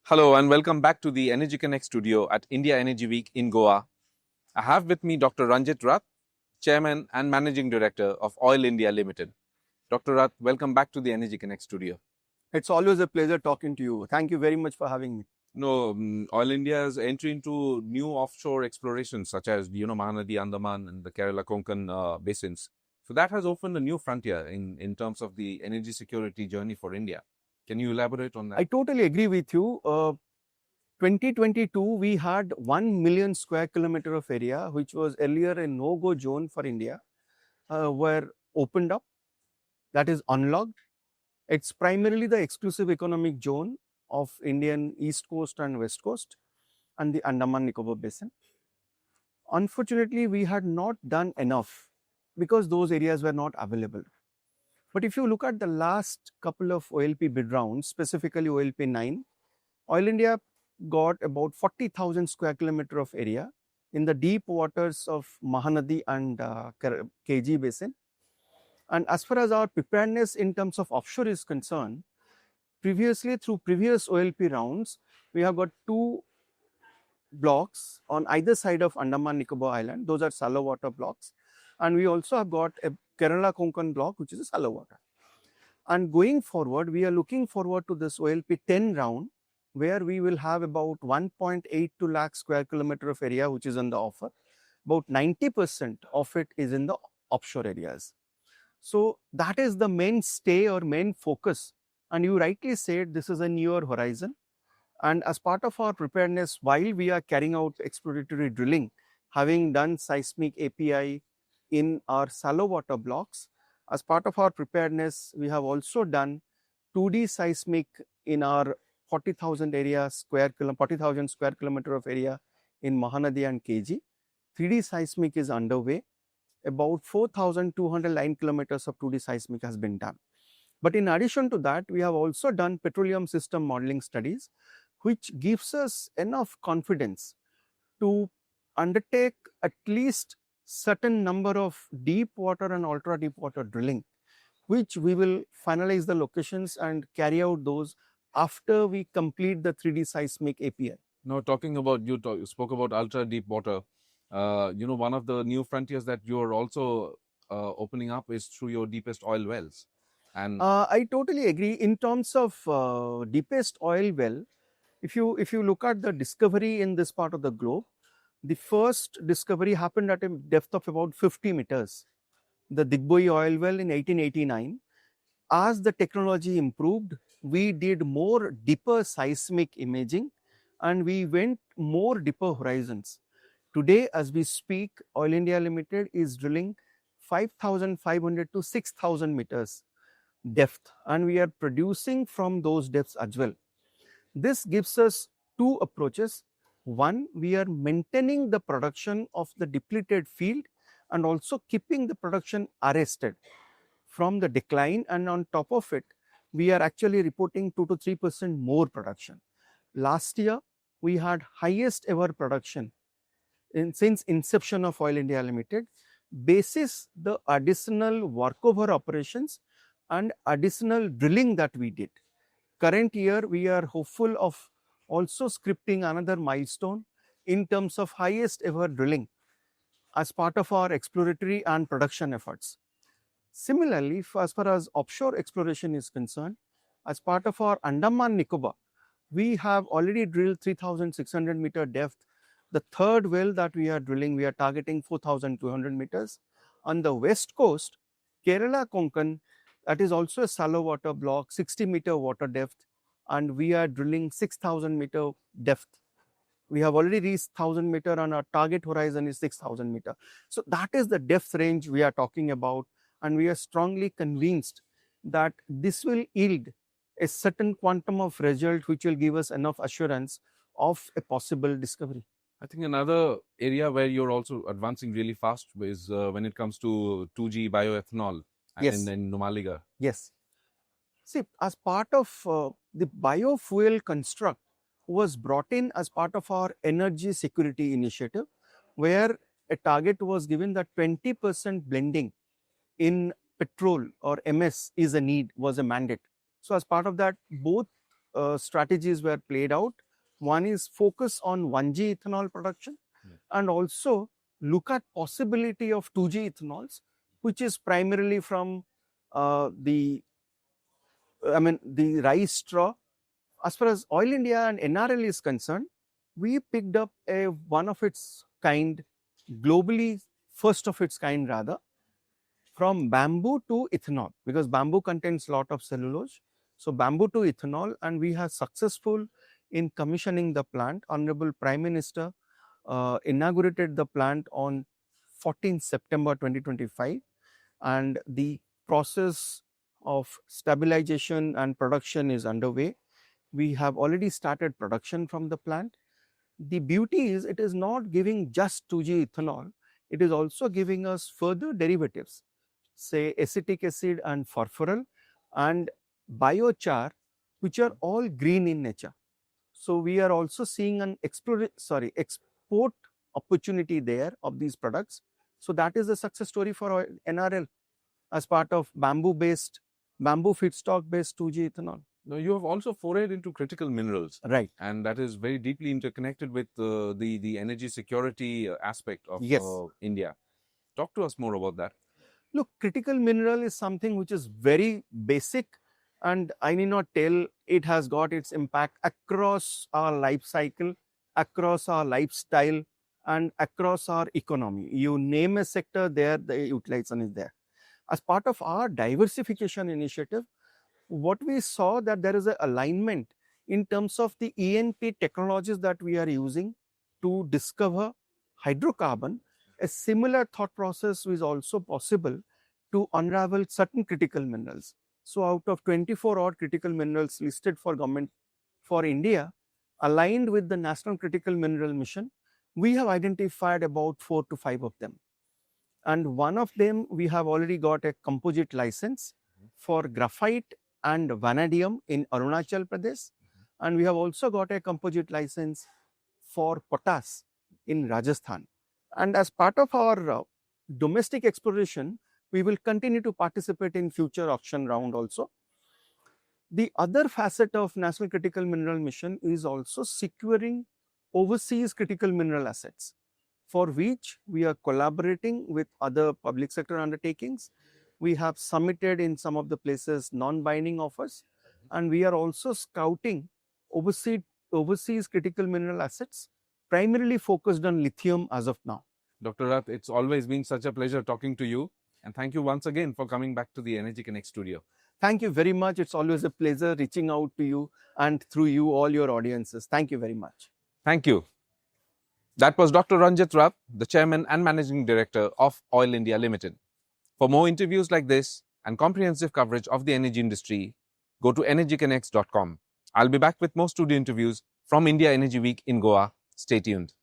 Hello and welcome back to the Energy Connect studio at India Energy Week in Goa. I have with me Dr. Ranjit Rath, Chairman and Managing Director of Oil India Limited. Dr. Rath, welcome back to the Energy Connect studio. It's always a pleasure talking to you. Thank you very much for having me. Oil India's entry into new offshore explorations such as, Mahanadi, Andaman and the Kerala-Konkan basins. So that has opened a new frontier in terms of the energy security journey for India. Can you elaborate on that? I totally agree with you. 2022, we had 1 million square kilometer of area, which was earlier a no-go zone for India, were opened up. That is unlocked. It's primarily the exclusive economic zone of Indian East Coast and West Coast and the Andaman-Nicobar basin. Unfortunately, we had not done enough because those areas were not available. But if you look at the last couple of OLP bid rounds, specifically OLP 9, Oil India got about 40,000 square kilometer of area in the deep waters of Mahanadi and KG basin. And as far as our preparedness in terms of offshore is concerned, previously through previous OLP rounds, we have got 2 blocks on either side of Andaman-Nicobar Island. Those are shallow water blocks. And we also have got a Kerala-Konkan block, which is a shallow water. And going forward, we are looking forward to this OLP 10 round, where we will have about 1.82 lakh square kilometer of area, which is on the offer. About 90% of it is in the offshore areas. So that is the mainstay or main focus. And you rightly said this is a newer horizon. And as part of our preparedness, while we are carrying out exploratory drilling, having done seismic API in our shallow water blocks, as part of our preparedness, we have also done 2D seismic in our 40,000 square kilometer of area in Mahanadi and KG. 3D seismic is underway. About 4,200 line kilometers of 2D seismic has been done. But in addition to that, we have also done petroleum system modeling studies, which gives us enough confidence to undertake at least certain number of deep water and ultra deep water drilling, which we will finalize the locations and carry out those after we complete the 3D seismic API. Now, talking about, you spoke about ultra deep water. One of the new frontiers that you're also opening up is through your deepest oil wells. And I totally agree. In terms of deepest oil well, if you look at the discovery in this part of the globe, the first discovery happened at a depth of about 50 meters. The Digboi oil well in 1889. As the technology improved, we did more deeper seismic imaging and we went more deeper horizons. Today, as we speak, Oil India Limited is drilling 5,500 to 6,000 meters depth, and we are producing from those depths as well. This gives us 2 approaches. One, we are maintaining the production of the depleted field and also keeping the production arrested from the decline, and on top of it, we are actually reporting 2 to 3% more production. Last year, we had highest ever production since inception of Oil India Limited, basis the additional workover operations and additional drilling that we did. Current year, we are hopeful of also scripting another milestone in terms of highest ever drilling as part of our exploratory and production efforts. Similarly, as far as offshore exploration is concerned, as part of our Andaman-Nicobar, we have already drilled 3,600 meter depth. The third well that we are drilling, we are targeting 4,200 meters. On the west coast, Kerala-Konkan, that is also a shallow water block, 60 meter water depth, and we are drilling 6,000 meter depth. We have already reached 1,000 meter and our target horizon is 6,000 meter. So that is the depth range we are talking about, and we are strongly convinced that this will yield a certain quantum of result which will give us enough assurance of a possible discovery. I think another area where you're also advancing really fast is when it comes to 2G bioethanol in Numaligarh. Yes. See, as part of the biofuel construct was brought in as part of our energy security initiative, where a target was given that 20% blending in petrol or MS is a need, was a mandate. So as part of that, both strategies were played out. One is focus on 1G ethanol production, and also look at possibility of 2G ethanols, which is primarily from the rice straw. As far as Oil India and NRL is concerned, we picked up a one of its kind, globally first of its kind rather, from bamboo to ethanol, because bamboo contains a lot of cellulose. So bamboo to ethanol, and we are successful in commissioning the plant. Honorable Prime Minister inaugurated the plant on 14 September 2025, and the process of stabilization and production is underway. We have already started production from the plant. The beauty is it is not giving just 2G ethanol, it is also giving us further derivatives, say acetic acid and phosphorus and biochar, which are all green in nature. So we are also seeing an export opportunity there of these products. So that is the success story for NRL as part of bamboo feedstock based 2G ethanol. Now, you have also forayed into critical minerals. Right. And that is very deeply interconnected with the energy security aspect of India. Talk to us more about that. Look, critical mineral is something which is very basic, and I need not tell, it has got its impact across our life cycle, across our lifestyle, and across our economy. You name a sector there, the utilization is there. As part of our diversification initiative, what we saw that there is an alignment in terms of the E&P technologies that we are using to discover hydrocarbon. A similar thought process is also possible to unravel certain critical minerals. So out of 24 odd critical minerals listed for government for India, aligned with the National Critical Mineral Mission, we have identified about 4 to 5 of them. And one of them, we have already got a composite license for graphite and vanadium in Arunachal Pradesh. And we have also got a composite license for potash in Rajasthan. And as part of our domestic exploration, we will continue to participate in future auction round also. The other facet of National Critical Mineral Mission is also securing overseas critical mineral assets, for which we are collaborating with other public sector undertakings. We have submitted in some of the places non-binding offers, and we are also scouting overseas critical mineral assets, primarily focused on lithium as of now. Dr. Rath, it's always been such a pleasure talking to you, and thank you once again for coming back to the Energy Connect studio. Thank you very much. It's always a pleasure reaching out to you and through you, all your audiences. Thank you very much. Thank you. That was Dr. Ranjit Rath, the Chairman and Managing Director of Oil India Limited. For more interviews like this and comprehensive coverage of the energy industry, go to energyconnects.com. I'll be back with more studio interviews from India Energy Week in Goa. Stay tuned.